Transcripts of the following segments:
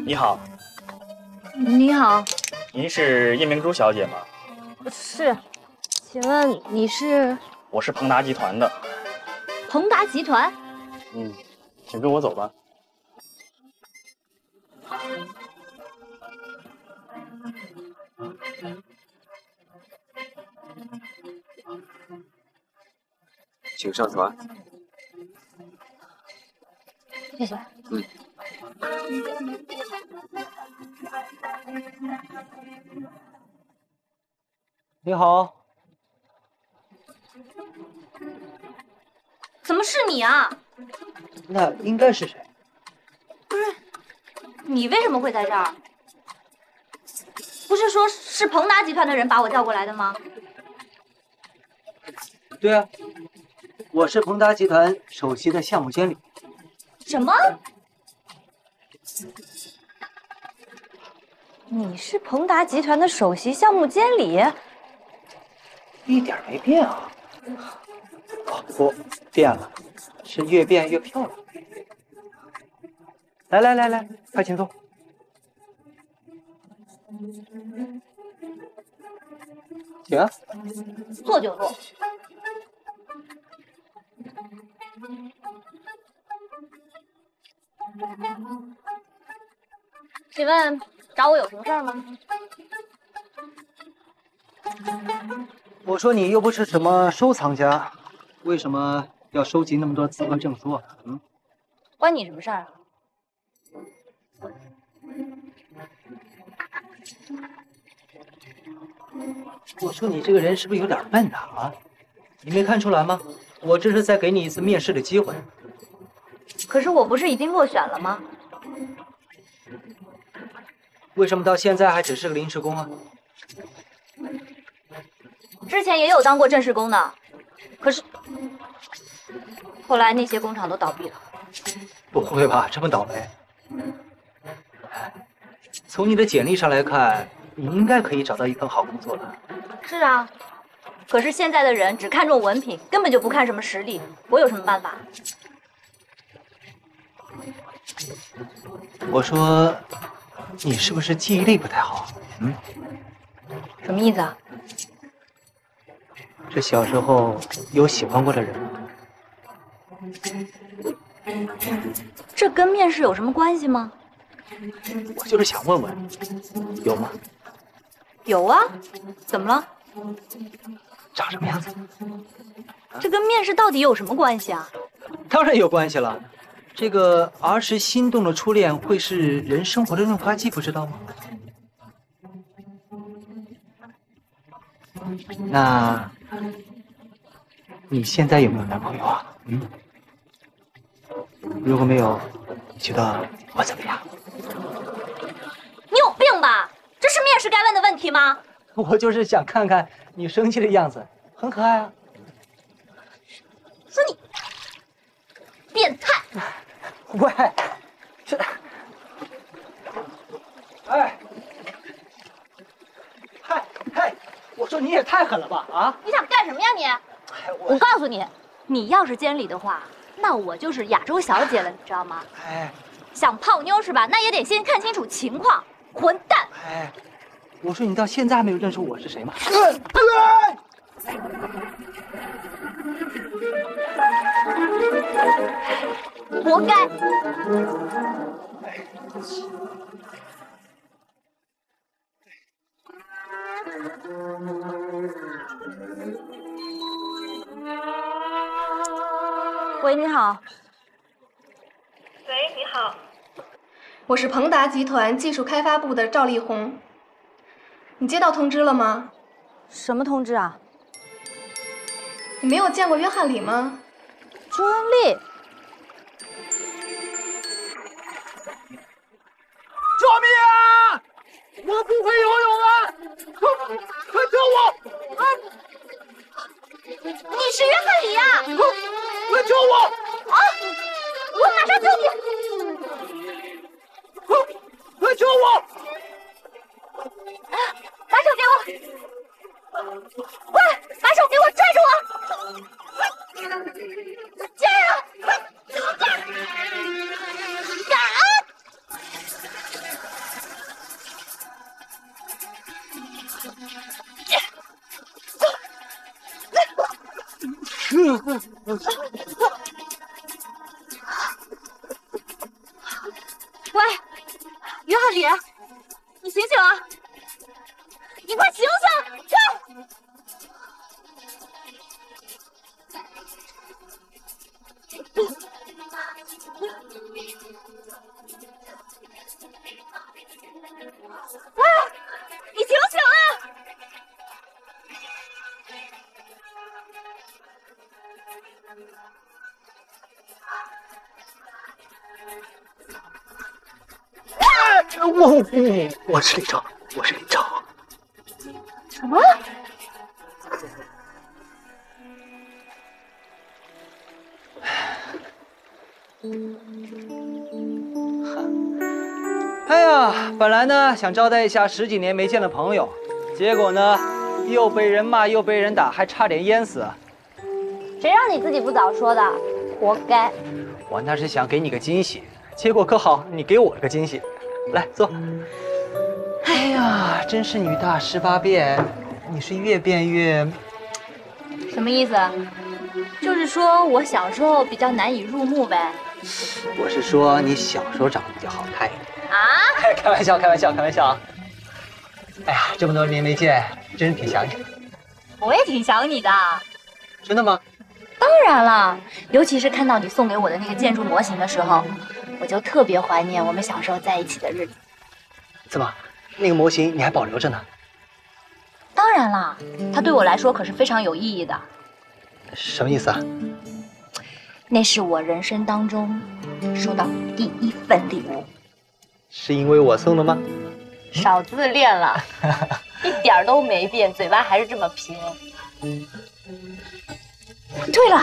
你好，你好，您是叶明珠小姐吗？是，请问你是？我是鹏达集团的。鹏达集团？请跟我走吧。请上船。谢谢。你好，怎么是你啊？那应该是谁？不是，你为什么会在这儿？不是说是鹏达集团的人把我调过来的吗？对啊，我是鹏达集团首席的项目经理。什么？你是鹏达集团的首席项目经理？一点没变啊！哦，不，变了，是越变越漂亮。来，快请坐。请啊。坐就坐。请问找我有什么事儿吗？我说你又不是什么收藏家，为什么要收集那么多字和证书啊？关你什么事儿啊？我说你这个人是不是有点笨呐？啊，你没看出来吗？我这是在给你一次面试的机会。可是我不是已经落选了吗？为什么到现在还只是个临时工啊？之前也有当过正式工的，可是后来那些工厂都倒闭了。不会吧，这么倒霉？从你的简历上来看，你应该可以找到一份好工作的。是啊，可是现在的人只看重文凭，根本就不看什么实力，我有什么办法？我说，你是不是记忆力不太好？什么意思啊？这小时候有喜欢过的人吗？这跟面试有什么关系吗？我就是想问问，有吗？有啊，怎么了？长什么样子？这跟面试到底有什么关系啊？当然有关系了。这个儿时心动的初恋会是人生活的润滑剂，不知道吗？那你现在有没有男朋友啊？如果没有，你觉得我怎么样？你有病吧？这是面试该问的问题吗？我就是想看看你生气的样子，很可爱啊。说你变态！喂，这，哎，嗨，我说你也太狠了吧啊！你想干什么呀你？我告诉你，你要是监理的话，那我就是亚洲小姐了，你知道吗？哎，想泡妞是吧？那也得先看清楚情况。混蛋！哎，我说你到现在还没有认出我是谁吗？活该！喂，你好。喂，你好，我是鹏达集团技术开发部的赵丽红。你接到通知了吗？什么通知啊？你没有见过约翰里吗？朱恩丽。救命啊！我不会游泳啊！快救我！啊！你是约翰里呀！快救我！啊！我马上救你！快救我！把手给我！喂，把手给我，拽住我！贱人！干！喂，约翰里，你醒醒啊！你快醒醒！看，喂，你醒醒啊！我是李昭，我是李昭。什么？哎呀，本来呢想招待一下10几年没见的朋友，结果呢又被人骂又被人打，还差点淹死。谁让你自己不早说的？活该！我那是想给你个惊喜，结果可好，你给我了个惊喜。来坐。哎呀，真是女大18变，你是越变越……什么意思？就是说我小时候比较难以入目呗。我是说你小时候长得比较好看一点。啊？开玩笑，开玩笑，开玩笑啊！哎呀，这么多年没见，真是挺想你的。我也挺想你的。真的吗？当然了，尤其是看到你送给我的那个建筑模型的时候，我就特别怀念我们小时候在一起的日子。怎么，那个模型你还保留着呢？当然啦，它对我来说可是非常有意义的。什么意思啊？那是我人生当中收到第1份礼物。是因为我送的吗？少自恋了，一点都没变，嘴巴还是这么平。对了，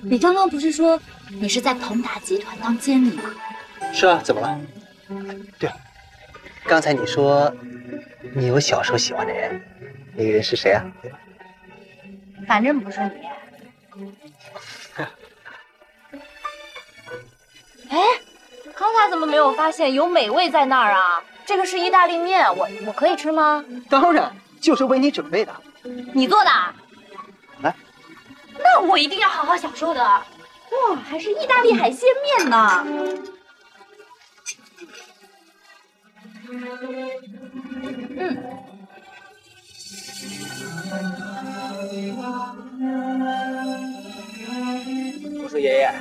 你刚刚不是说你是在鹏达集团当监理吗？是啊，怎么了？对了，刚才你说你有小时候喜欢的人，那个人是谁啊？反正不是你。哎，刚才怎么没有发现有美味在那儿啊？这个是意大利面，我可以吃吗？当然，就是为你准备的。你做的？来，那我一定要好好享受的。哇，还是意大利海鲜面呢。我说爷爷，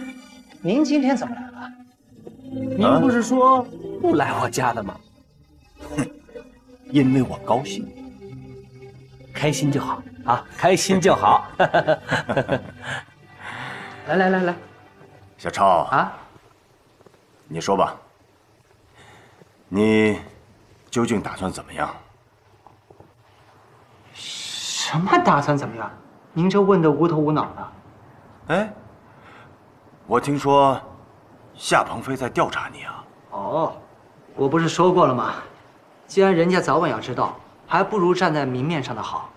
您今天怎么来了？您不是说不来我家的吗？哼，因为我高兴，开心就好啊，开心就好。来来来来，小超啊，你说吧，你究竟打算怎么样？什么打算怎么样？您这问的无头无脑的。哎，我听说夏鹏飞在调查你啊。哦，我不是说过了吗？既然人家早晚要知道，还不如站在明面上的好。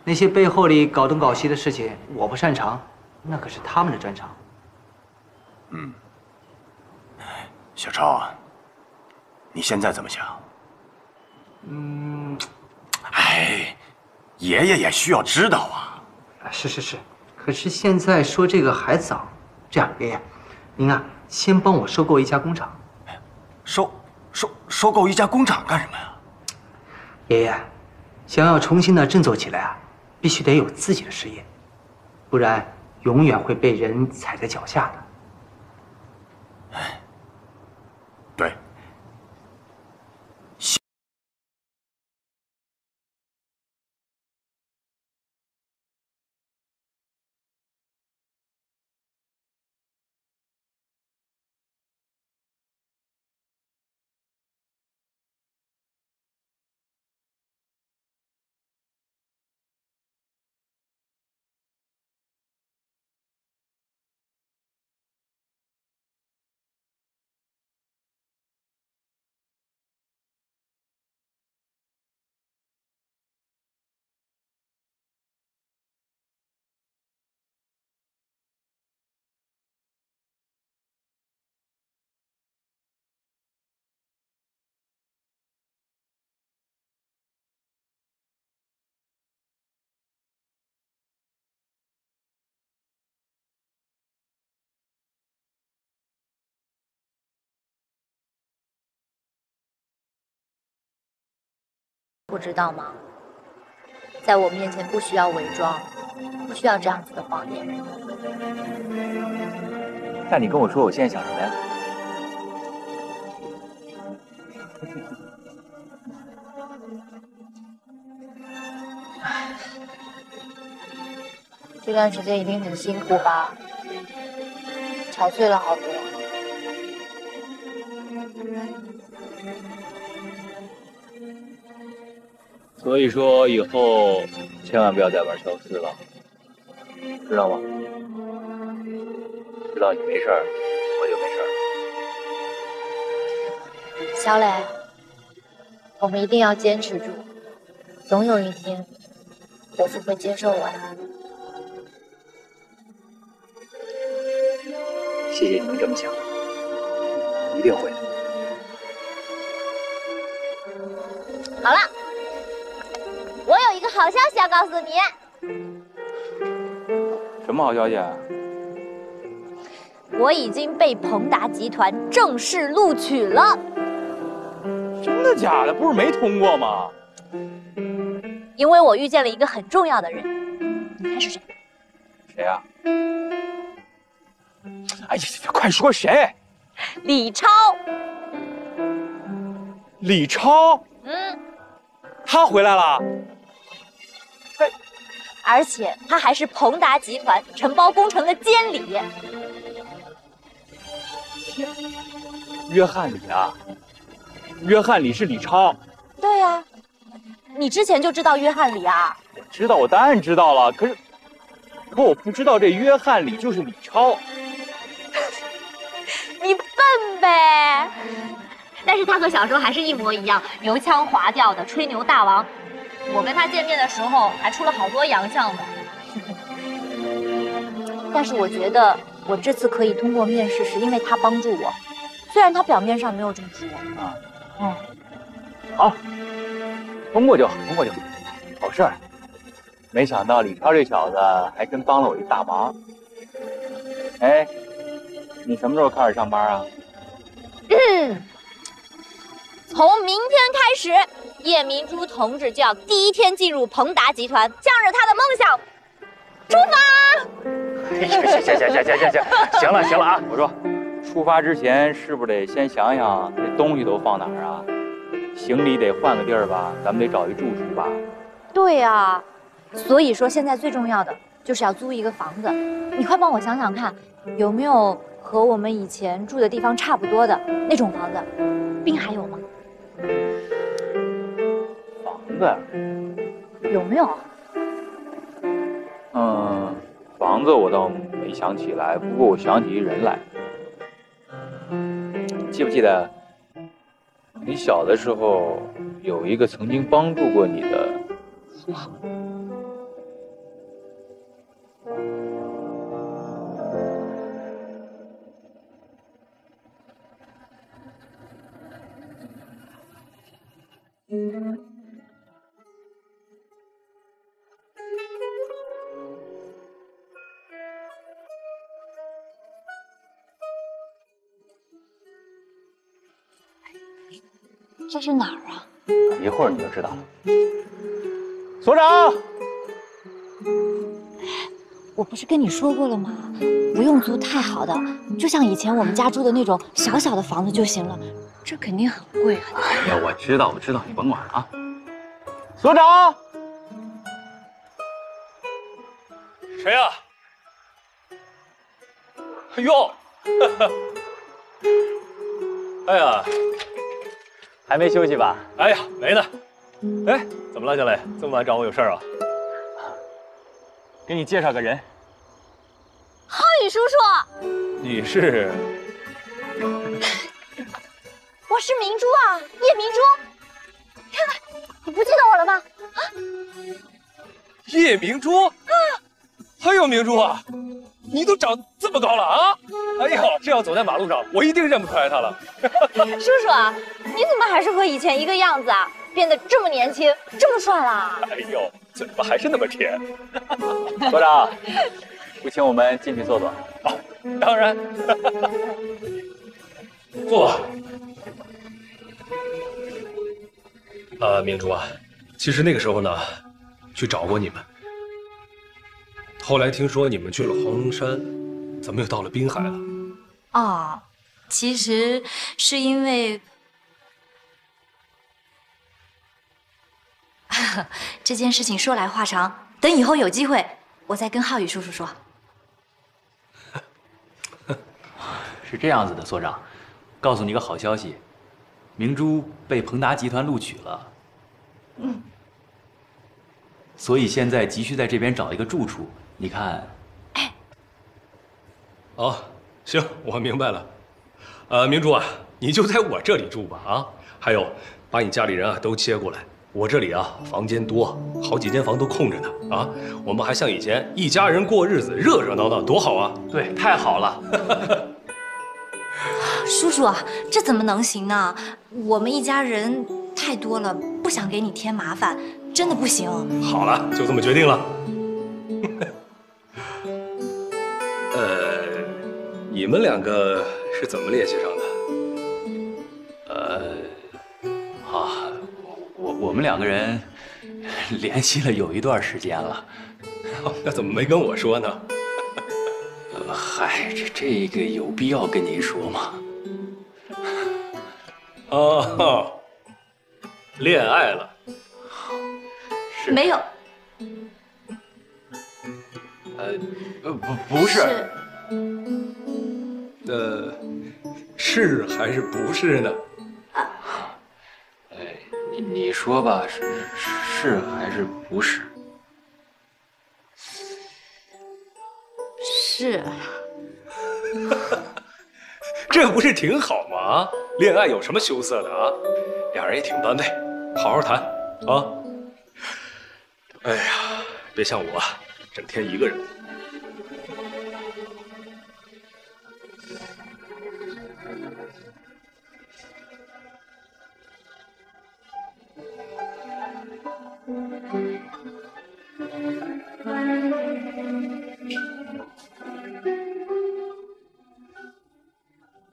那些背后里搞东搞西的事情，我不擅长，那可是他们的专长。小超啊，你现在怎么想？哎，爷爷也需要知道啊。是是是，可是现在说这个还早。这样，爷爷，您啊，先帮我收购一家工厂。收购一家工厂干什么呀？爷爷，想要重新的振作起来啊，必须得有自己的事业，不然永远会被人踩在脚下的。对。不知道吗？在我面前不需要伪装，不需要这样子的谎言。那你跟我说，我现在想什么呀？这段时间一定很辛苦吧？憔悴了好多。所以说以后千万不要再玩消失了，知道吗？知道你没事儿，我就没事儿。小磊，我们一定要坚持住，总有一天，伯父会接受我的。谢谢你们这么想，一定会的。好了，我有一个好消息要告诉你。什么好消息啊？我已经被鹏达集团正式录取了。真的假的？不是没通过吗？因为我遇见了一个很重要的人，你猜是谁？谁呀？哎呀，快说谁？李超。李超？他回来了。而且他还是鹏达集团承包工程的监理。约翰李啊？约翰李是李超？对呀，你之前就知道约翰李啊？我知道，我当然知道了。可我不知道这约翰李就是李超。你笨呗！但是他和小时候还是一模一样，油腔滑调的吹牛大王。我跟他见面的时候还出了好多洋相呢。但是我觉得我这次可以通过面试，是因为他帮助我，虽然他表面上没有这么说。好，通过就好，通过就好，好事儿。没想到李超这小子还真帮了我一大忙。哎，你什么时候开始上班啊？从明天开始，叶明珠同志就要第一天进入鹏达集团，向着他的梦想出发。行了啊！我说，出发之前是不是得先想想这东西都放哪儿啊？行李得换个地儿吧，咱们得找一住处吧。对呀，所以说现在最重要的就是要租一个房子。你快帮我想想看，有没有和我们以前住的地方差不多的那种房子？滨海有吗？房子有没有？房子我倒没想起来，不过我想起一人来。记不记得你小的时候有一个曾经帮助过你的叔叔？这是哪儿啊？一会儿你就知道了。所长，我不是跟你说过了吗？不用租太好的，就像以前我们家住的那种小小的房子就行了。这肯定很贵啊！哎呀，我知道，你甭管了啊。所长，谁呀？哎呦，哎呀，还没休息吧？哎呀，没呢。哎，怎么了，小磊？这么晚找我有事啊？给你介绍个人。浩宇叔叔，你是？我是明珠啊，叶明珠。天哪，你不记得我了吗？啊，叶明珠？还有明珠啊，你都长这么高了啊！哎呦，这要走在马路上，我一定认不出来她了。叔叔啊，你怎么还是和以前一个样子啊？变得这么年轻，这么帅啦！哎呦，嘴巴还是那么甜。所长，不请我们进去坐坐？哦，当然。坐。明珠啊，其实那个时候呢，去找过你们。后来听说你们去了黄龙山，怎么又到了滨海了？哦，其实是因为这件事情说来话长，等以后有机会我再跟浩宇叔叔说。是这样子的，所长，告诉你个好消息，明珠被鹏达集团录取了。所以现在急需在这边找一个住处，你看。哦，行，我明白了。明珠啊，你就在我这里住吧啊！还有，把你家里人啊都接过来，我这里啊房间多，好几间房都空着呢啊！我们还像以前一家人过日子，热热闹闹，多好啊！对，太好了。叔叔啊，这怎么能行呢？我们一家人太多了，不想给你添麻烦，真的不行。好了，就这么决定了。你们两个是怎么联系上的？我们两个人联系了有一段时间了。那怎么没跟我说呢？嗨，这个有必要跟您说吗？哦，恋爱了？是没有。不是。是还是不是呢？你说吧，是还是不是？是。这不是挺好吗？恋爱有什么羞涩的啊？俩人也挺般配，好好谈啊！哎呀，别像我，整天一个人。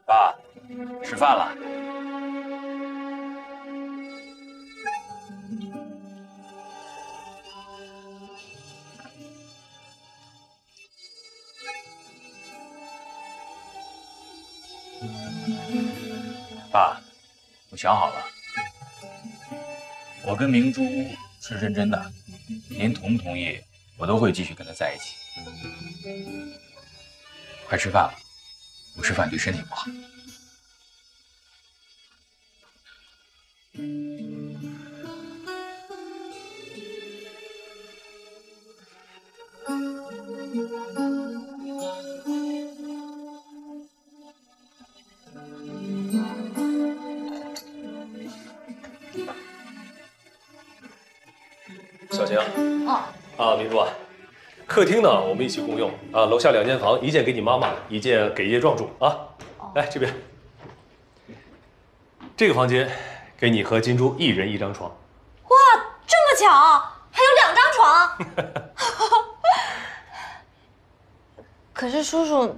爸，吃饭了。爸，我想好了，我跟明珠是认真的，您同不同意，我都会继续跟她在一起。快吃饭了，不吃饭对身体不好。小晴。明珠啊，客厅呢我们一起共用啊，楼下2间房，一间给你妈妈，一间给叶壮住啊。来这边，这个房间给你和金珠1人1张床。哇，这么巧，还有2张床。可是叔叔，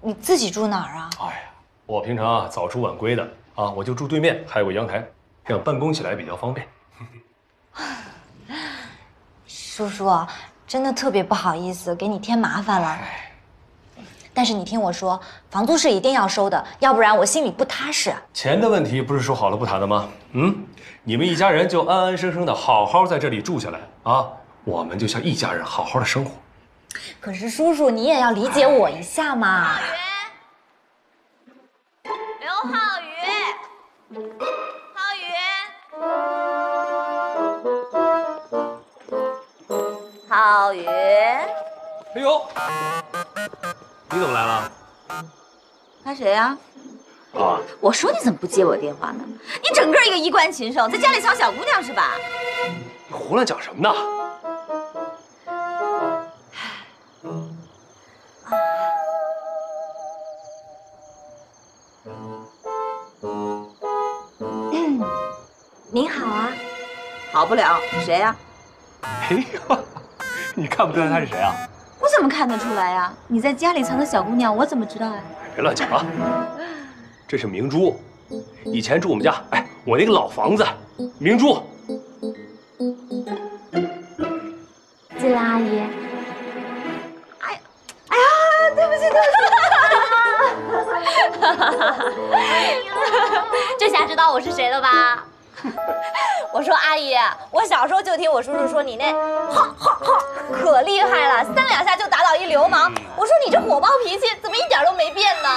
你自己住哪儿啊？哎呀，我平常啊早出晚归的啊，我就住对面，还有个阳台，这样办公起来比较方便。叔叔，真的特别不好意思，给你添麻烦了。但是你听我说，房租是一定要收的，要不然我心里不踏实。钱的问题不是说好了不谈的吗？你们一家人就安安生生的好好在这里住下来啊，我们就像一家人好好的生活。可是叔叔，你也要理解我一下嘛。刘浩宇，浩宇。哎呦，你怎么来了？他谁呀？啊，我说你怎么不接我电话呢？你整个一个衣冠禽兽，在家里藏小姑娘是吧？你胡乱讲什么呢？您好啊。好不了，谁呀？哎呦，你看不出来他是谁啊？我怎么看得出来呀？你在家里藏的小姑娘，我怎么知道呀？别乱讲啊！这是明珠，以前住我们家，哎，我那个老房子，明珠。阿姨。哎呀，对不起，这下知道我是谁了吧？我说阿姨，我小时候就听我叔叔说你那可厉害了，3、2下就打倒一流氓。我说你这火爆脾气怎么一点都没变呢？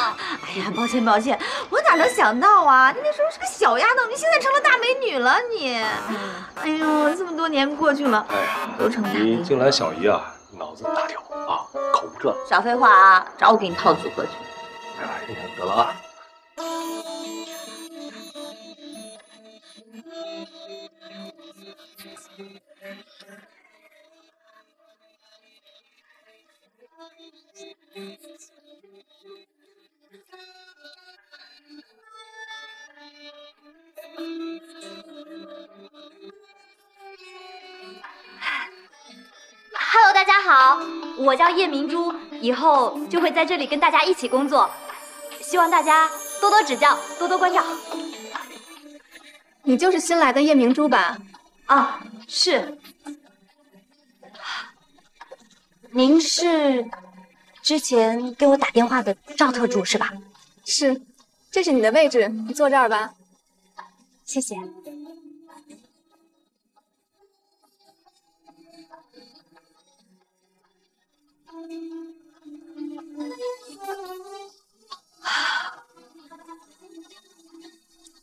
哎呀，抱歉，我哪能想到啊？你那时候是个小丫头，你现在成了大美女了你。哎呦，这么多年过去了，哎呀，都成大美女。你近来小姨啊，脑子大条啊，搞不这。少废话啊，找我给你套组合去。哎呀，得了啊。Hello， 大家好，我叫叶明珠，以后就会在这里跟大家一起工作，希望大家多多指教，多多关照。你就是新来的叶明珠吧？啊，是。您是之前给我打电话的赵特助是吧？是，这是你的位置，你坐这儿吧。谢谢。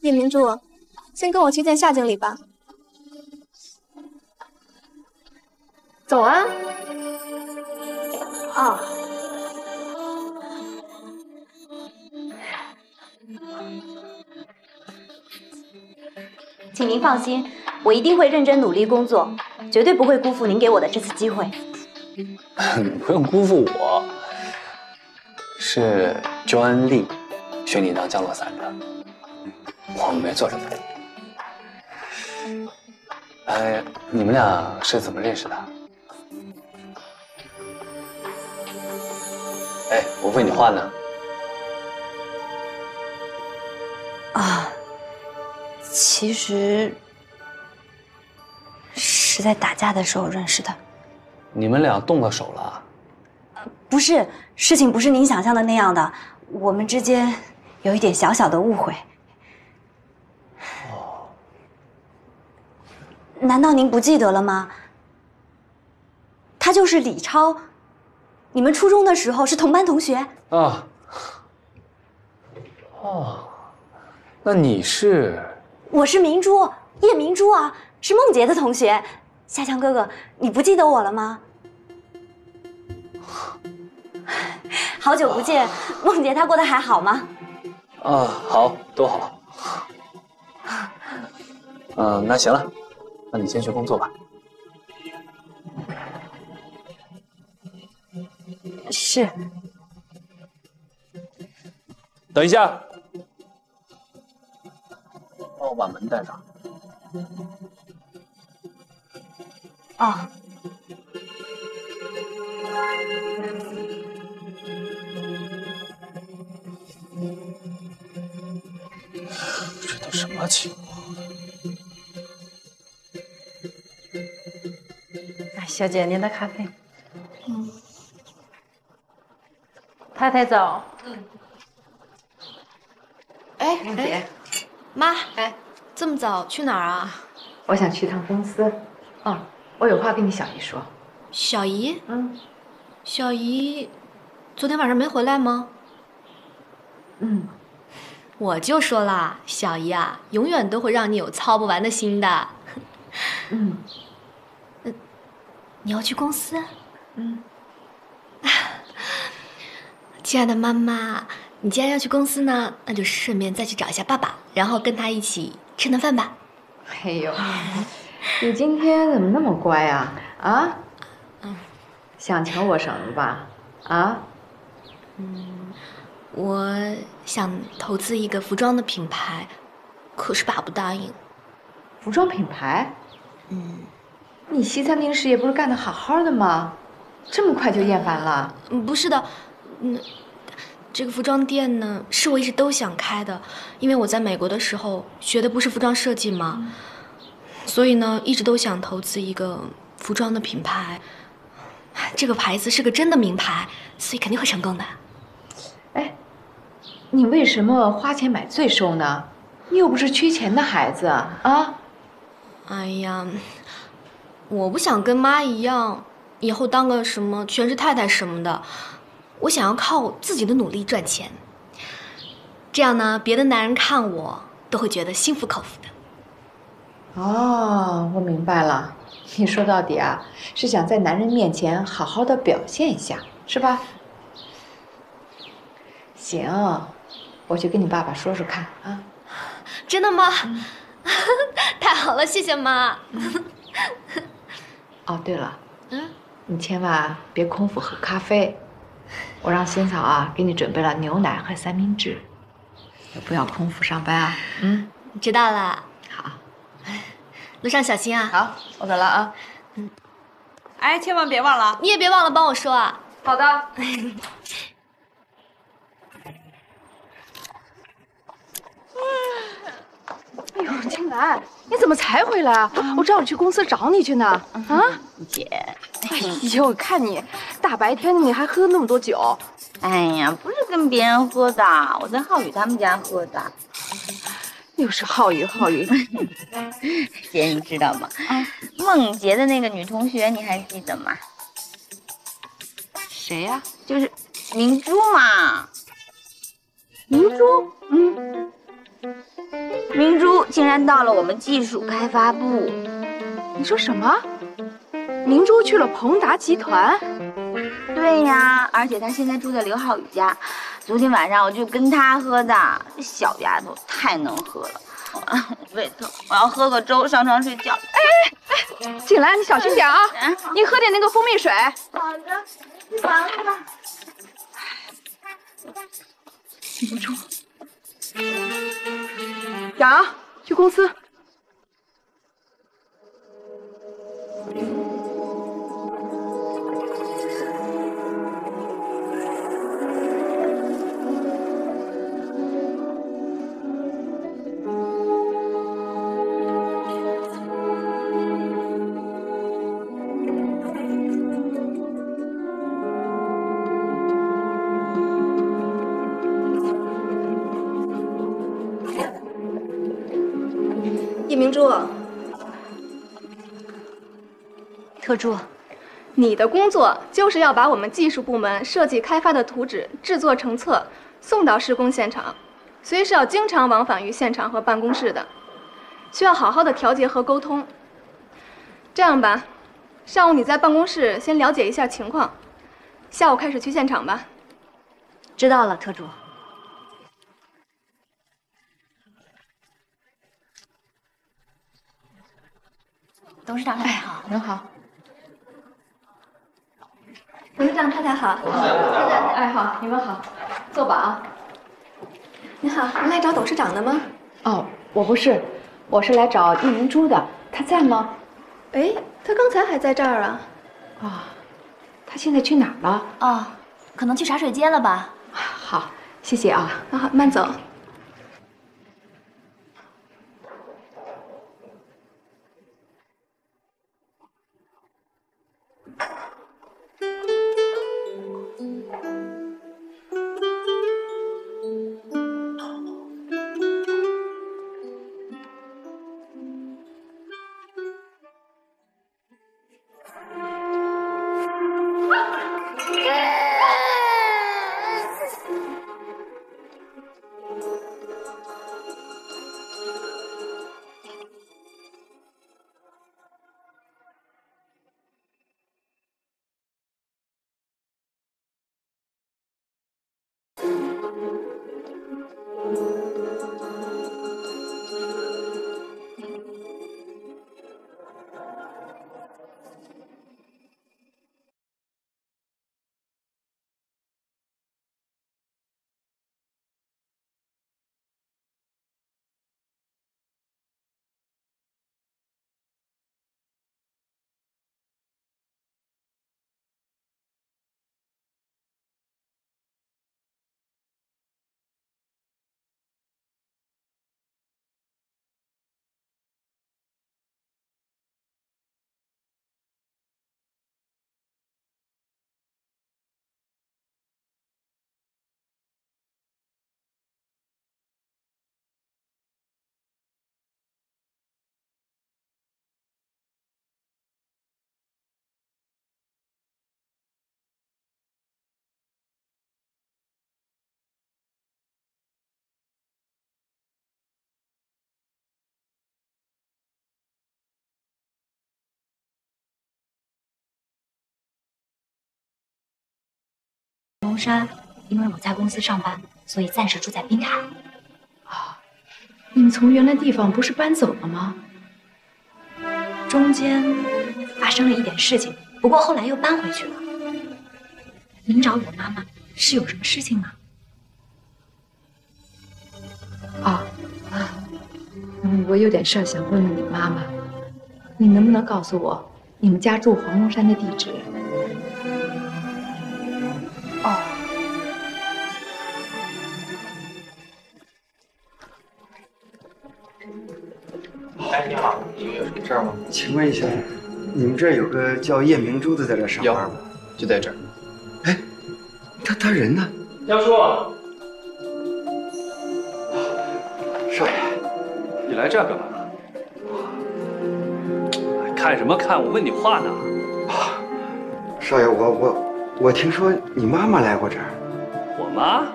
叶明珠，先跟我去见夏经理吧。走啊！哦。请您放心，我一定会认真努力工作，绝对不会辜负您给我的这次机会。你不用辜负我，是周恩利选你当降落伞的，我没做什么。哎，你们俩是怎么认识的？哎，我为你画呢。啊，其实是在打架的时候认识的。你们俩动了手了？不是，事情不是您想象的那样的，我们之间有一点小小的误会。哦，难道您不记得了吗？他就是李超，你们初中的时候是同班同学。啊。哦，那你是？我是明珠，叶明珠啊，是梦洁的同学。夏强哥哥，你不记得我了吗？好久不见，梦洁她过得还好吗？啊，好，都好。那行了，那你先去工作吧。是。等一下，帮我把门带上。哦。这都什么情况？哎，小姐，您的咖啡。太太早。哎，妈，哎，这么早去哪儿啊？我想去趟公司。我有话跟你小姨说。小姨？小姨昨天晚上没回来吗？我就说了，小姨啊，永远都会让你有操不完的心的。你要去公司？亲爱的妈妈，你既然要去公司呢，那就顺便再去找一下爸爸，然后跟他一起吃顿饭吧。哎呦，你今天怎么那么乖啊？啊？想求我什么吧？啊？我想投资一个服装的品牌，可是爸不答应。服装品牌？你西餐厅事业不是干得好好的吗？这么快就厌烦了？不是的，这个服装店呢，是我一直都想开的，因为我在美国的时候学的不是服装设计嘛，所以呢，一直都想投资一个服装的品牌。这个牌子是个真的名牌，所以肯定会成功的。哎，你为什么花钱买罪受呢？你又不是缺钱的孩子啊！哎呀，我不想跟妈一样，以后当个什么全职太太什么的。我想要靠我自己的努力赚钱，这样呢，别的男人看我都会觉得心服口服的。哦，我明白了。你说到底啊，是想在男人面前好好的表现一下，是吧？行，我去跟你爸爸说说看啊。真的吗？太好了，谢谢妈。哦，对了，你千万别空腹喝咖啡。我让仙草啊给你准备了牛奶和三明治，不要空腹上班啊。知道了。好，路上小心啊。好，我走了啊。哎，千万别忘了，你也别忘了帮我说啊。好的。哎呦，青兰，你怎么才回来啊？我正好去公司找你去呢。啊，姐，哎呦，看你大白天的你还喝那么多酒。哎呀，不是跟别人喝的，我在浩宇他们家喝的。又是浩宇。姐，你知道吗？梦洁的那个女同学，你还记得吗？谁呀？就是明珠嘛。明珠？明珠竟然到了我们技术开发部。你说什么？明珠去了鹏达集团？对呀，而且她现在住在刘浩宇家。昨天晚上我就跟她喝的，这小丫头太能喝了。胃疼，我要喝个粥上床睡觉。哎，锦兰，你小心点啊！你喝点那个蜂蜜水。好的，去忙吧。明珠，雅，去公司。叶明珠，特助，你的工作就是要把我们技术部门设计开发的图纸制作成册，送到施工现场，所以是要经常往返于现场和办公室的，需要好好的调节和沟通。这样吧，上午你在办公室先了解一下情况，下午开始去现场吧。知道了，特助。董事长太太好，您好。董事长太太好，哎好，你们好，坐吧啊。你好，您来找董事长的吗？哦，我不是，我是来找叶明珠的，她在吗？哎，她刚才还在这儿啊。啊，她现在去哪儿了？哦，可能去茶水间了吧。好，谢谢啊。好，慢走。山，因为我在公司上班，所以暂时住在滨海。你们从原来地方不是搬走了吗？中间发生了一点事情，不过后来又搬回去了。您找我妈妈是有什么事情吗？我有点事儿想问问你妈妈，你能不能告诉我你们家住黄龙山的地址？哎，你好，有什么事儿吗？请问一下，你们这儿有个叫叶明珠的在这上班吗？就在这儿。哎，他人呢？江叔，少爷，你来这儿干嘛？看什么看？我问你话呢。少爷，我听说你妈妈来过这儿。我妈？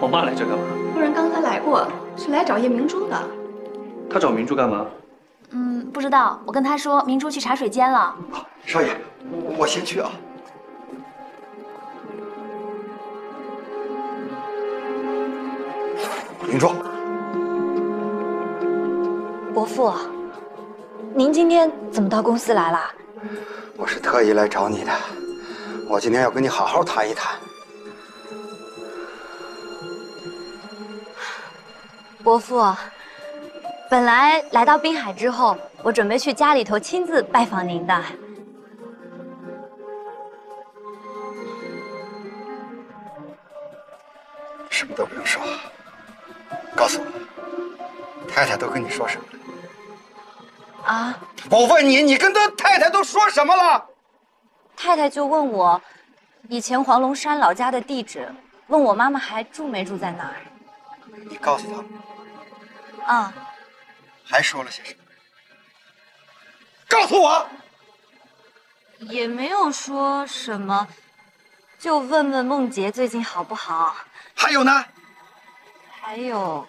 我妈来这干嘛？夫人刚才来过，是来找叶明珠的。她找明珠干嘛？不知道，我跟他说明珠去茶水间了。少爷，我先去啊。明珠，伯父，您今天怎么到公司来了？我是特意来找你的，我今天要跟你好好谈一谈。伯父，本来来到滨海之后，我准备去家里头亲自拜访您的。什么都不用说，告诉我，太太都跟你说什么了？啊！我问你，你跟太太都说什么了？太太就问我，以前黄龙山老家的地址，问我妈妈还住没住在那儿。你告诉他们。啊。还说了些什么？告诉我。也没有说什么，就问问梦洁最近好不好。还有呢？还有。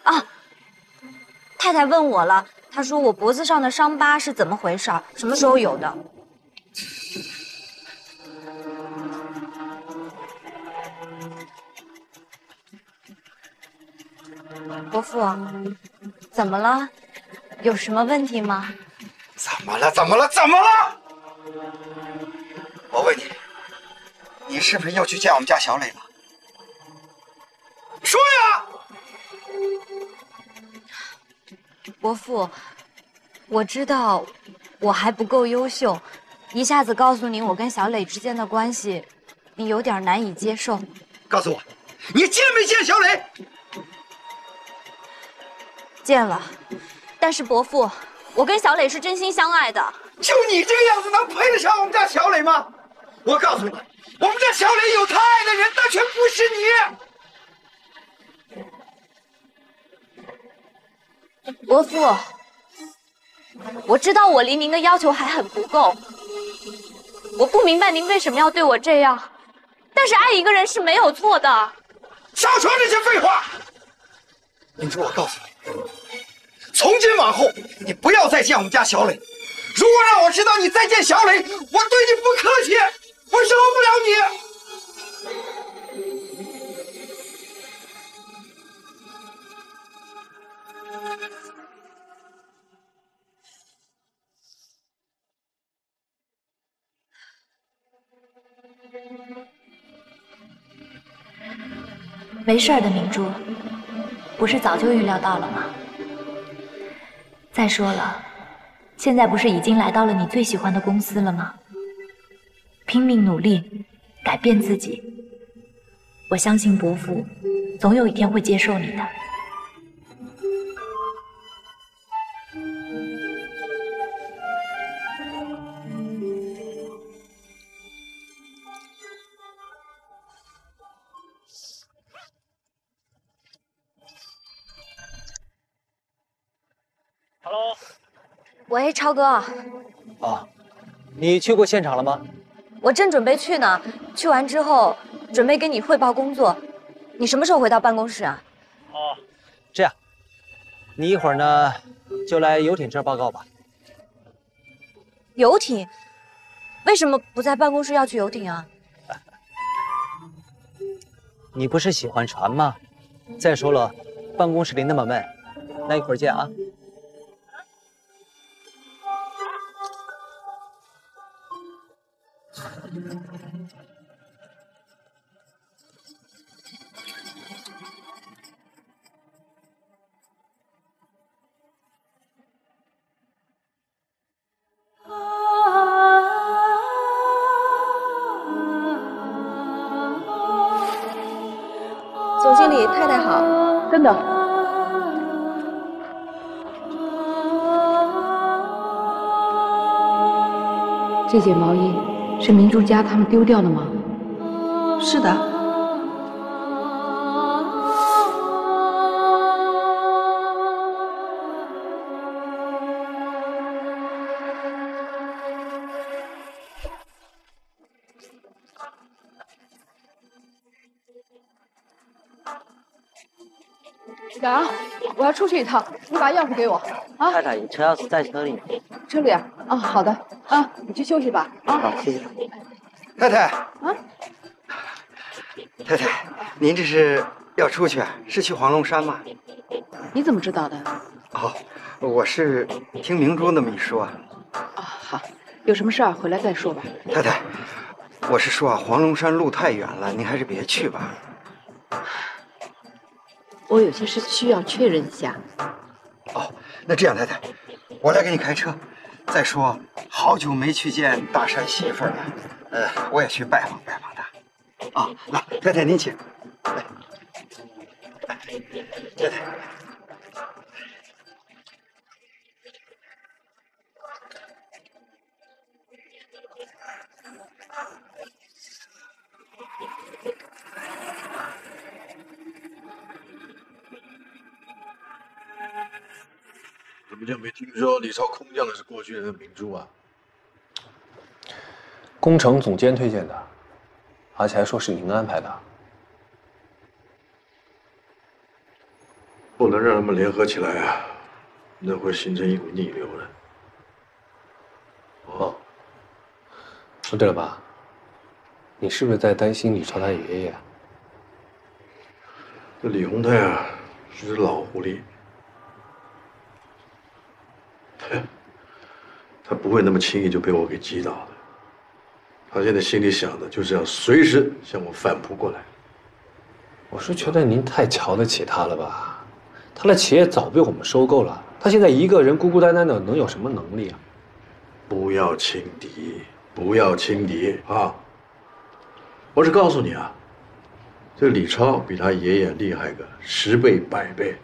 啊！太太问我了，她说我脖子上的伤疤是怎么回事，什么时候有的？伯父，怎么了？有什么问题吗？怎么了？怎么了？怎么了？我问你，你是不是又去见我们家小磊了？说呀！伯父，我知道我还不够优秀，一下子告诉您我跟小磊之间的关系，你有点难以接受。告诉我，你见没见小磊？见了，但是伯父，我跟小磊是真心相爱的。就你这个样子，能配得上我们家小磊吗？我告诉你，我们家小磊有他爱的人，但却不是你。伯父，我知道我离您的要求还很不够，我不明白您为什么要对我这样，但是爱一个人是没有错的。少说这些废话！明珠，我告诉你，从今往后你不要再见我们家小磊。如果让我知道你再见小磊，我对你不客气，我饶不了你。没事的，明珠，不是早就预料到了吗？再说了，现在不是已经来到了你最喜欢的公司了吗？拼命努力，改变自己，我相信伯父总有一天会接受你的。Hello， 喂，超哥。哦，你去过现场了吗？我正准备去呢，去完之后准备跟你汇报工作。你什么时候回到办公室啊？哦，这样，你一会儿呢就来游艇这儿报告吧。游艇？为什么不在办公室要去游艇啊？你不是喜欢船吗？再说了，办公室里那么闷，那一会儿见啊。总经理，太太好，真的。这件毛衣是明珠家他们丢掉的吗？是的。雅阳，我要出去一趟，你把钥匙给我啊。太太，车钥匙在车里。车里啊？啊，好的啊，你去休息吧啊。好，谢谢。太太啊，太太，您这是要出去啊？是去黄龙山吗？你怎么知道的？哦，我是听明珠那么一说啊。啊，好，有什么事儿回来再说吧。太太，我是说啊，黄龙山路太远了，您还是别去吧。我有些事需要确认一下。哦，那这样，太太，我来给你开车。再说，好久没去见大山媳妇儿了，我也去拜访拜访她。啊，来，太太您请。来，太太。怎么就没听说李超空降的是过去人的明珠啊？工程总监推荐的，而且还说是您安排的。不能让他们联合起来啊，那会形成一股逆流的。哦，对了，爸，你是不是在担心李超他爷爷？这李洪泰啊，是只老狐狸。他不会那么轻易就被我给击倒的。他现在心里想的就是要随时向我反扑过来。我是觉得您太瞧得起他了吧？他的企业早被我们收购了，他现在一个人孤孤单单的，能有什么能力啊？不要轻敌，不要轻敌啊！我是告诉你啊，这李超比他爷爷厉害个10倍100倍。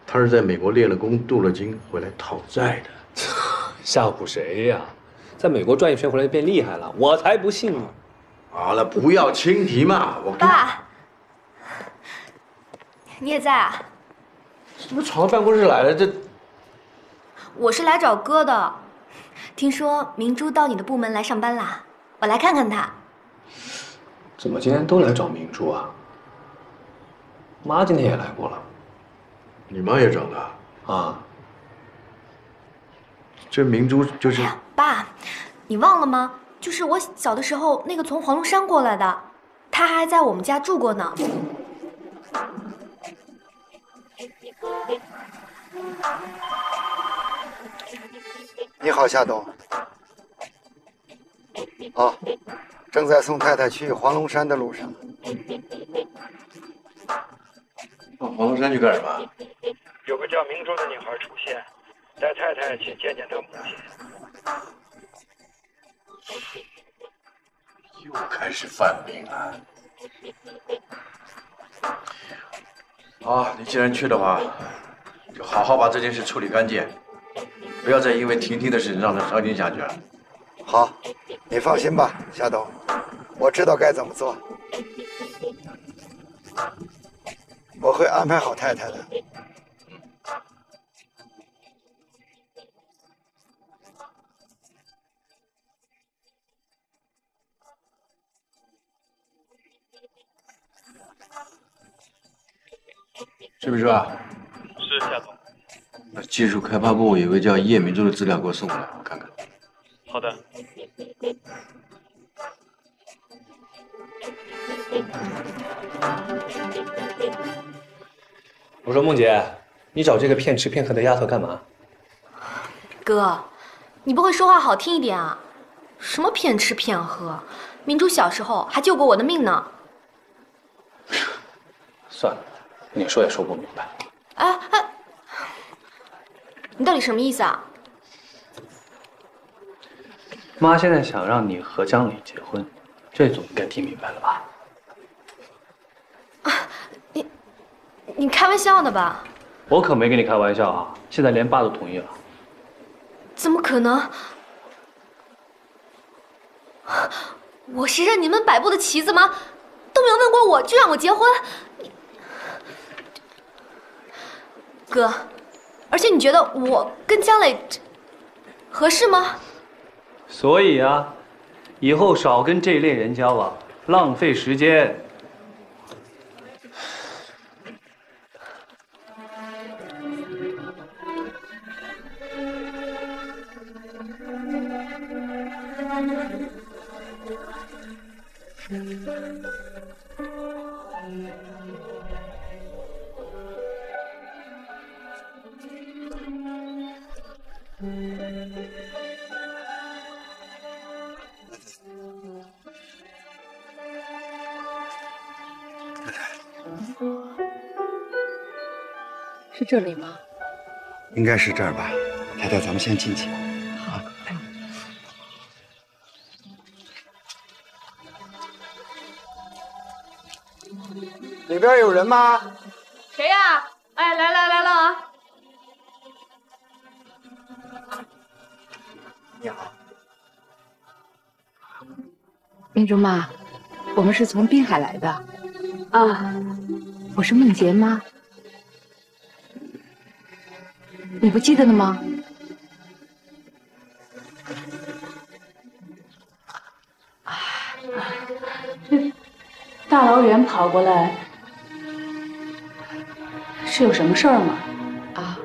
他是在美国练了功、镀了金回来讨债的。吓唬谁呀？在美国转一圈回来变厉害了，我才不信呢！好了，不要轻敌嘛！爸，你也在啊？怎么闯到办公室来了？这我是来找哥的，听说明珠到你的部门来上班啦，我来看看她。怎么今天都来找明珠啊？妈今天也来过了。你妈也找他啊？这明珠就是……爸，你忘了吗？就是我小的时候那个从黄龙山过来的，她还在我们家住过呢。你好，夏董。哦，正在送太太去黄龙山的路上。到黄龙山去干什么？有个叫明珠的女孩出现，带太太去见见她母亲。又开始犯病了。好，你既然去的话，就好好把这件事处理干净，不要再因为婷婷的事让她伤心下去了。好，你放心吧，夏董，我知道该怎么做，我会安排好太太的。是不是啊？是夏总。那技术开发部有个叫叶明珠的资料给我送过来，我看看。好的。我说梦姐，你找这个骗吃骗喝的丫头干嘛？哥，你不会说话好听一点啊？什么骗吃骗喝？明珠小时候还救过我的命呢。算了，你说也说不明白。哎，你到底什么意思啊？妈现在想让你和江磊结婚，这总该听明白了吧？你开玩笑的吧？我可没跟你开玩笑啊！现在连爸都同意了。怎么可能？我是任你们摆布的棋子吗？都没有问过我就让我结婚？哥，而且你觉得我跟江磊合适吗？所以啊，以后少跟这类人交往，浪费时间。是这里吗？应该是这儿吧，太太，咱们先进去。好。里边有人吗？谁呀？哎，来了啊！你好，明珠妈，我们是从滨海来的。啊，我是梦洁妈。你不记得了吗？大老远跑过来，是有什么事儿吗？啊，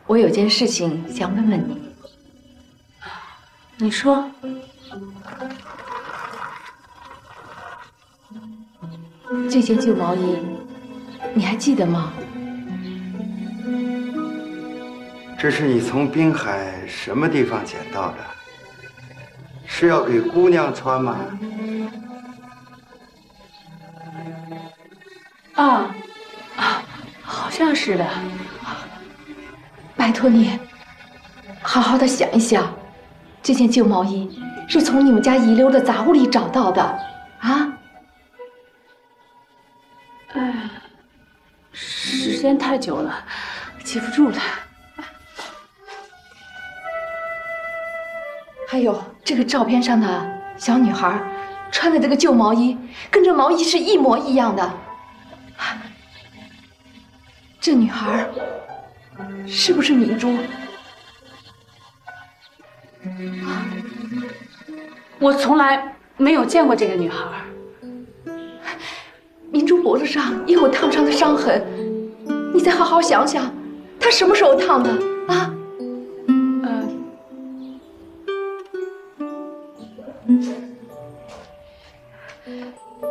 我有件事情想问问你。你说。这件旧毛衣，你还记得吗？这是你从滨海什么地方捡到的？是要给姑娘穿吗？好像是的。拜托你，好好的想一想，这件旧毛衣是从你们家遗留的杂物里找到的，啊？时间太久了，记不住了。还有这个照片上的小女孩穿的这个旧毛衣，跟这毛衣是一模一样的。这女孩是不是明珠？我从来没有见过这个女孩。明珠脖子上也有烫伤的伤痕，你再好好想想，她什么时候烫的啊？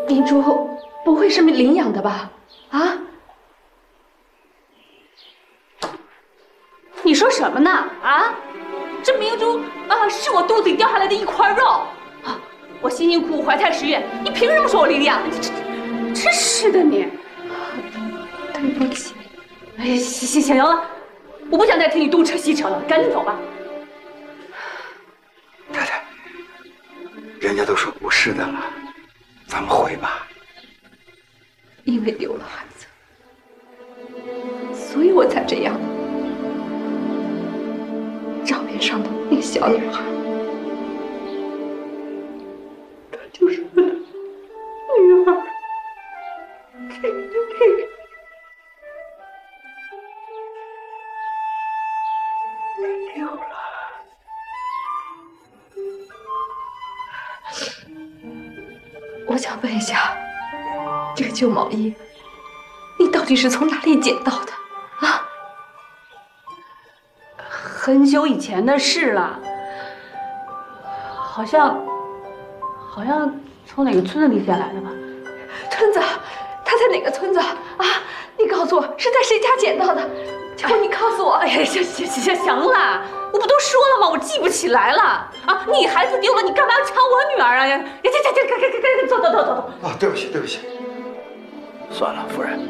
明珠不会是领养的吧？啊？你说什么呢？啊？这明珠是我肚子里掉下来的一块肉啊！我辛辛苦苦怀胎10月，你凭什么说我领养？真是的你！对不起。哎，行了，我不想再听你东扯西扯了，赶紧走吧。太太，人家都说不是的了，咱们回吧。因为丢了孩子，所以我才这样。照片上的那个小女孩，她就是我的女儿。丢了。我想问一下，这个旧毛衣，你到底是从哪里捡到的啊？很久以前的事了，好像从哪个村子里捡来的吧？村子，他在哪个村子啊？你告诉我是在谁家捡到的？求你告诉我！哎呀，行了，我不都说了吗？我记不起来了啊！你孩子丢了，你干嘛要抢我女儿啊？呀，赶走！啊，对不起。算了，夫人，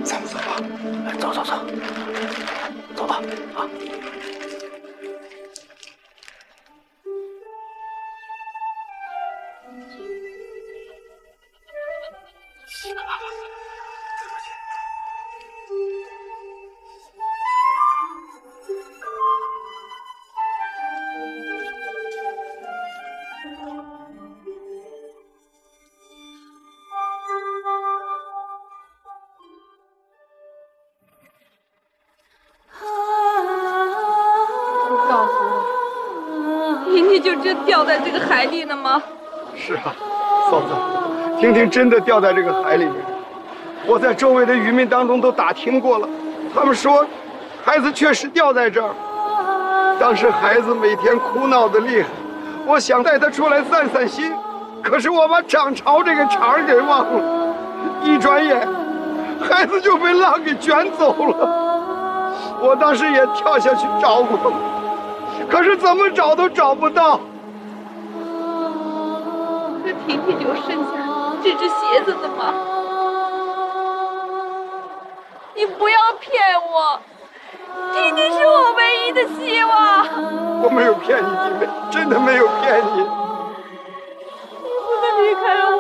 咱们走吧。来，走吧，啊。就真掉在这个海里了吗？是啊，嫂子，婷婷真的掉在这个海里面。我在周围的渔民当中都打听过了，他们说孩子确实掉在这儿。当时孩子每天哭闹的厉害，我想带他出来散散心，可是我把涨潮这个茬给忘了。一转眼，孩子就被浪给卷走了。我当时也跳下去找过。可是怎么找都找不到。那婷婷就剩下这只鞋子的吗？你不要骗我，婷婷是我唯一的希望。我没有骗你，弟妹，真的没有骗你。你不能离开我，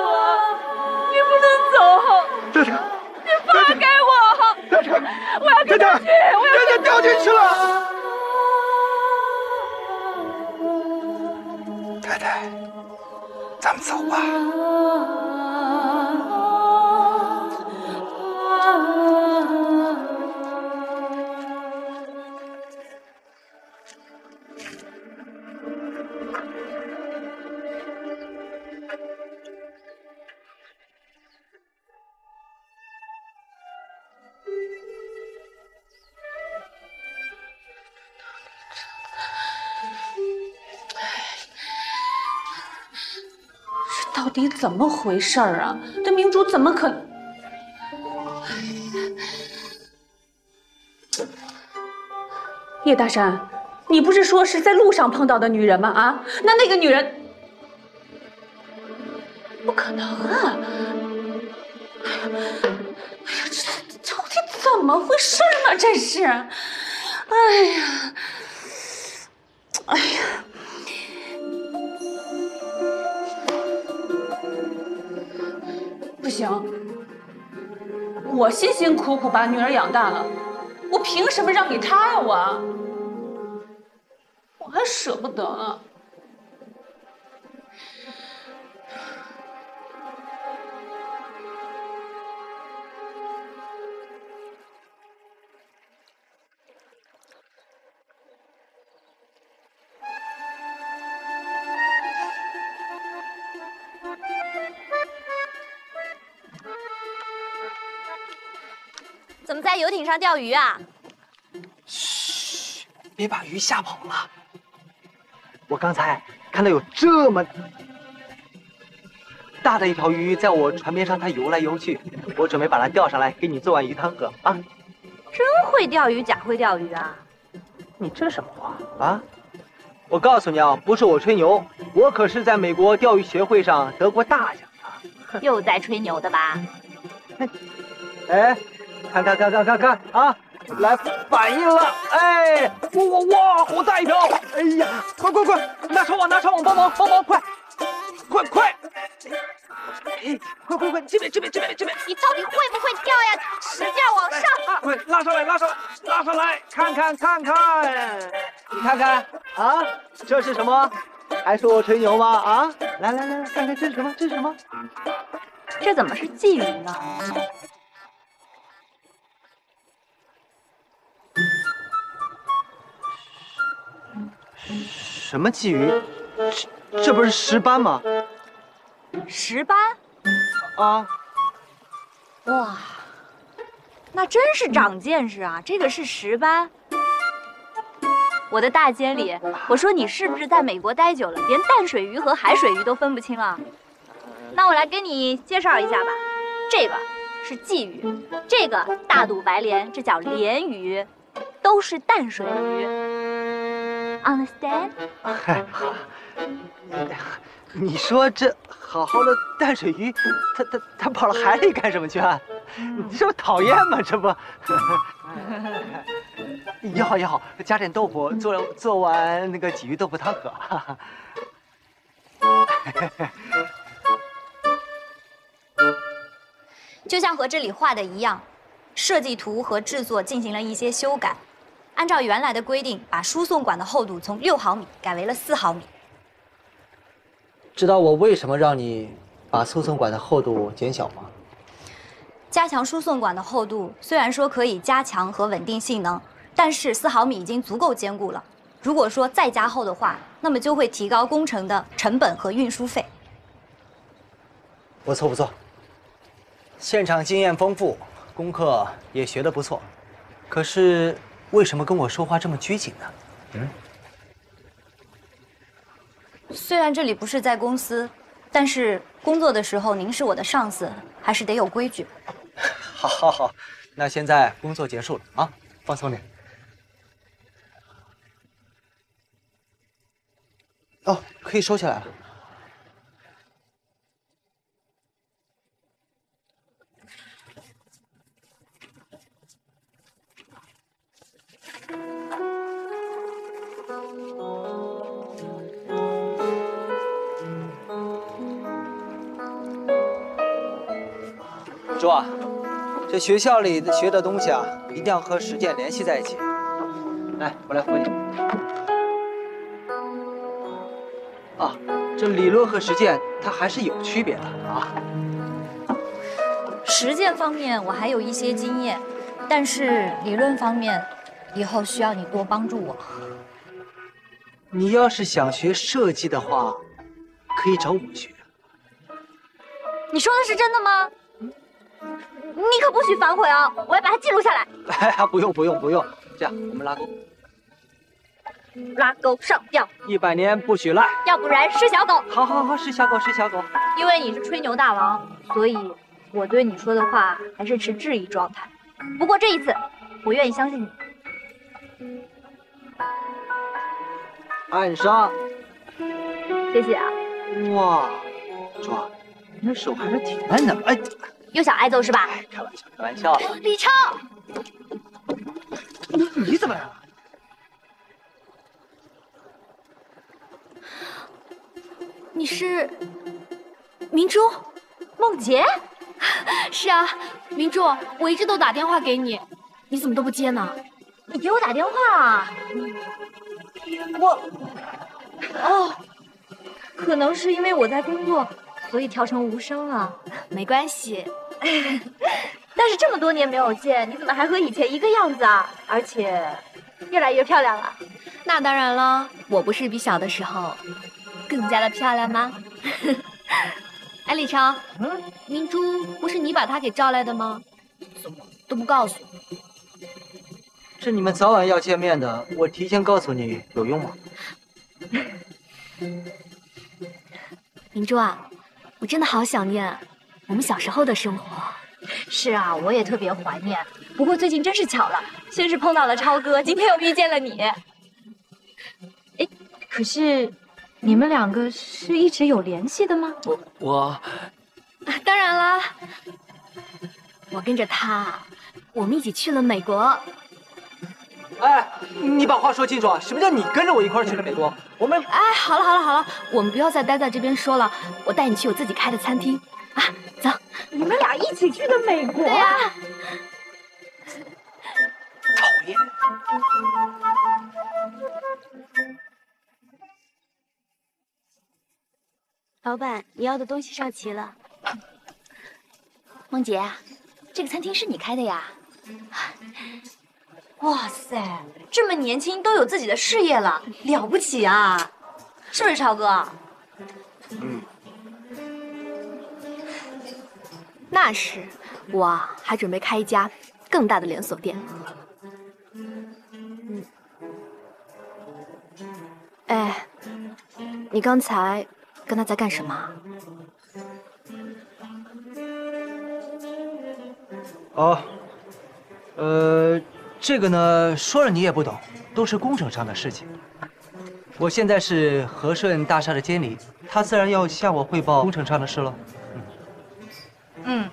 你不能走。太太，你放开我！太太，我要跟他去，我要太太掉进去了。太太，咱们走吧。到底怎么回事啊？这明珠怎么可能？叶大山，你不是说是在路上碰到的女人吗？啊，那个女人不可能啊！哎呀，这到底怎么回事呢？这是，哎呀，哎呀！不行，我辛辛苦苦把女儿养大了，我凭什么让给她呀？我还舍不得呢。怎么在游艇上钓鱼啊？嘘，别把鱼吓跑了。我刚才看到有这么大的一条鱼在我船边上，它游来游去，我准备把它钓上来，给你做碗鱼汤喝啊。真会钓鱼，假会钓鱼啊！你这什么话啊？我告诉你啊，不是我吹牛，我可是在美国钓鱼协会上得过大奖的。又在吹牛的吧？哎。看啊！来反应了！哎，哇，好大一条！哎呀，快，拿抄网，帮忙，快！哎，快！这边！你到底会不会跳呀？使劲往上！快拉上来！看看！你看看啊，这是什么？还说我吹牛吗？啊！来，看看这是什么？这怎么是鲫鱼呢？什么鲫鱼？这不是石斑吗？石斑？啊！哇，那真是长见识啊！这个是石斑。我的大经理，我说你是不是在美国待久了，连淡水鱼和海水鱼都分不清了？那我来给你介绍一下吧，这个是鲫鱼，这个大肚白鲢，这叫鲢鱼，都是淡水鱼。Understand？ 你说这好好的淡水鱼，它跑到海里干什么去啊？你这不讨厌吗？这不，也好也好，加点豆腐，做碗那个鲫鱼豆腐汤喝。就像和这里画的一样，设计图和制作进行了一些修改，按照原来的规定，把输送管的厚度从6毫米改为了4毫米。知道我为什么让你把输送管的厚度减小吗？加强输送管的厚度，虽然说可以加强和稳定性能，但是4毫米已经足够坚固了。如果说再加厚的话，那么就会提高工程的成本和运输费。不错不错，现场经验丰富，功课也学得不错。可是为什么跟我说话这么拘谨呢？虽然这里不是在公司，但是工作的时候您是我的上司，还是得有规矩。好，好，好，那现在工作结束了啊，放松点。哦，可以收起来了。朱啊，这学校里学的东西啊，一定要和实践联系在一起。来，我来扶你。啊，这理论和实践它还是有区别的啊。实践方面我还有一些经验，但是理论方面，以后需要你多帮助我。你要是想学设计的话，可以找我学。你说的是真的吗？你可不许反悔啊！我要把它记录下来。哎，不用不用不用，这样我们拉钩。拉钩上吊，100年不许赖，要不然是小狗。好好好，是小狗是小狗。因为你是吹牛大王，所以我对你说的话还是持质疑状态。不过这一次，我愿意相信你。按上。谢谢啊。哇，朱啊，你的手还是挺嫩的。哎，又想挨揍是吧？开玩笑开玩笑。李超，你怎么来了？你是明珠，梦洁？是啊，明珠，我一直都打电话给你，你怎么都不接呢？你给我打电话？哦，可能是因为我在工作，所以调成无声了。没关系。但是这么多年没有见，你怎么还和以前一个样子啊？而且越来越漂亮了。那当然了，我不是比小的时候更加的漂亮吗？哎，李超，明珠不是你把她给招来的吗？怎么都不告诉我？是你们早晚要见面的，我提前告诉你有用吗？明珠啊，我真的好想念我们小时候的生活。是啊，我也特别怀念。不过最近真是巧了，先是碰到了超哥，今天又遇见了你。哎，可是你们两个是一直有联系的吗？我当然啦，我跟着他，我们一起去了美国。哎，你把话说清楚啊！什么叫你跟着我一块去了美国？我们……哎，好了好了好了，我们不要再待在这边说了，我带你去我自己开的餐厅啊，走。你们俩一起去的美国？对呀。讨厌。老板，你要的东西上齐了。梦洁，这个餐厅是你开的呀？哇塞，这么年轻都有自己的事业了，了不起啊！是不是超哥？那是，我还准备开一家更大的连锁店。哎，你刚才跟他在干什么？哦，这个呢，说了你也不懂，都是工程上的事情。我现在是和顺大厦的监理，他自然要向我汇报工程上的事了。嗯。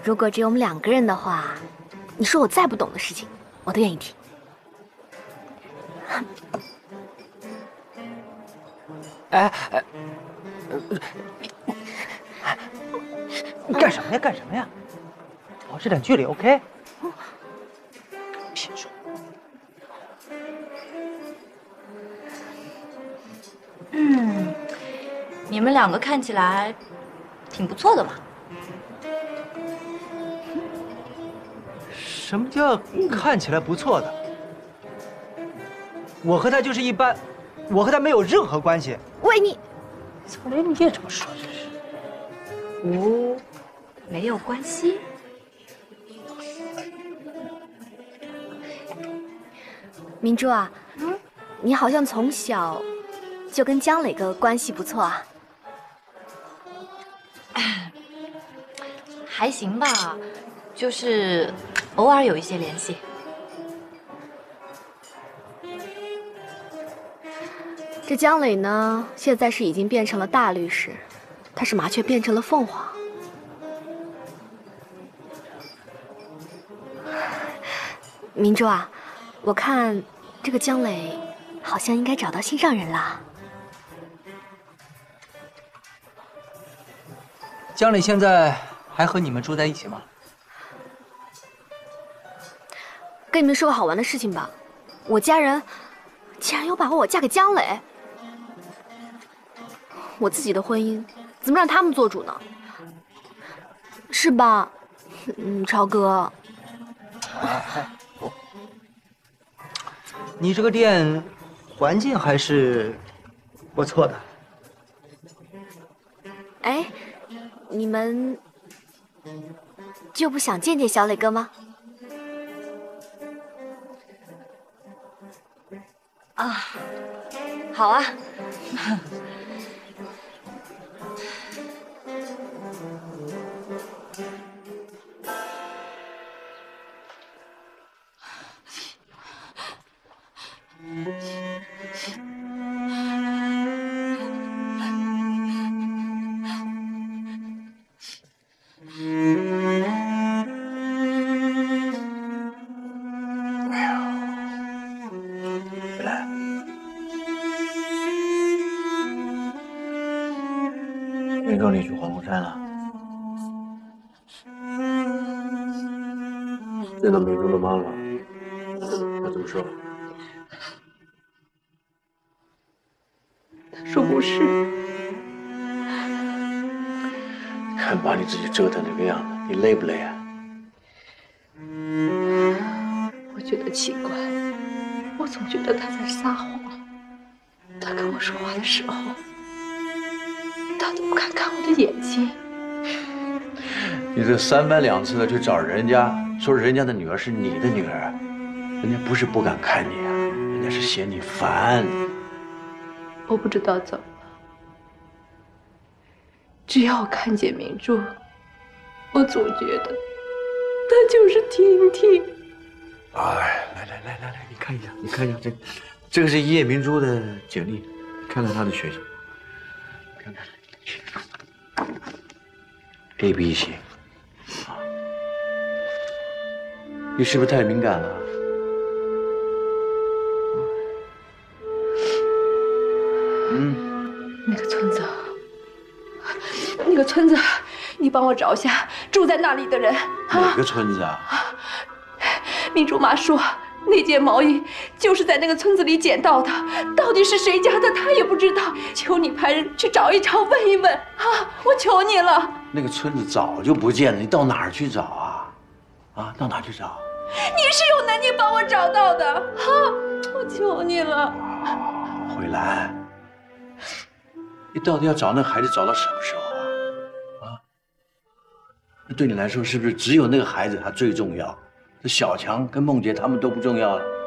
如果只有我们2个人的话，你说我再不懂的事情，我都愿意听。哎，你干什么呀？干什么呀？保持点距离 ，OK？ 别说。你们2个看起来挺不错的嘛。什么叫看起来不错的？我和他就是一般，我和他没有任何关系。喂你，怎么连你也这么说？真是。哦，没有关系。明珠啊，你好像从小就跟江磊哥关系不错啊。还行吧，就是偶尔有一些联系。这江磊呢，现在是已经变成了大律师，他是麻雀变成了凤凰。明珠啊，我看这个江磊好像应该找到心上人了。江磊现在还和你们住在一起吗？跟你们说个好玩的事情吧，我家人竟然有把握我嫁给江磊，我自己的婚姻怎么让他们做主呢？是吧，超哥？你这个店环境还是不错的。哎，你们就不想见见小磊哥吗？啊，好啊。明州你去黄龙山了？见到明州的妈了？他怎么说？他说不是。看把你自己折腾那个样子，你累不累啊？我觉得奇怪，我总觉得他在撒谎。他跟我说话的时候，他都不敢看我的眼睛。你这3番2次的去找人家，说人家的女儿是你的女儿，人家不是不敢看你啊，人家是嫌你烦。我不知道怎么了，只要我看见明珠，我总觉得她就是婷婷。哎，来，你看一下，这个是叶明珠的简历，看看她的学校，看看 ，A、B 型，啊，你是不是太敏感了？那个村子，你帮我找一下住在那里的人。哪个村子啊？明珠妈说，那件毛衣就是在那个村子里捡到的，到底是谁家的，她也不知道。求你派人去找一找，问一问啊！我求你了。那个村子早就不见了，你到哪儿去找啊？啊，到哪儿去找？你是有能力帮我找到的啊！我求你了。慧兰，你到底要找那孩子找到什么时候啊？啊？那对你来说是不是只有那个孩子他最重要？这小强跟梦洁他们都不重要了。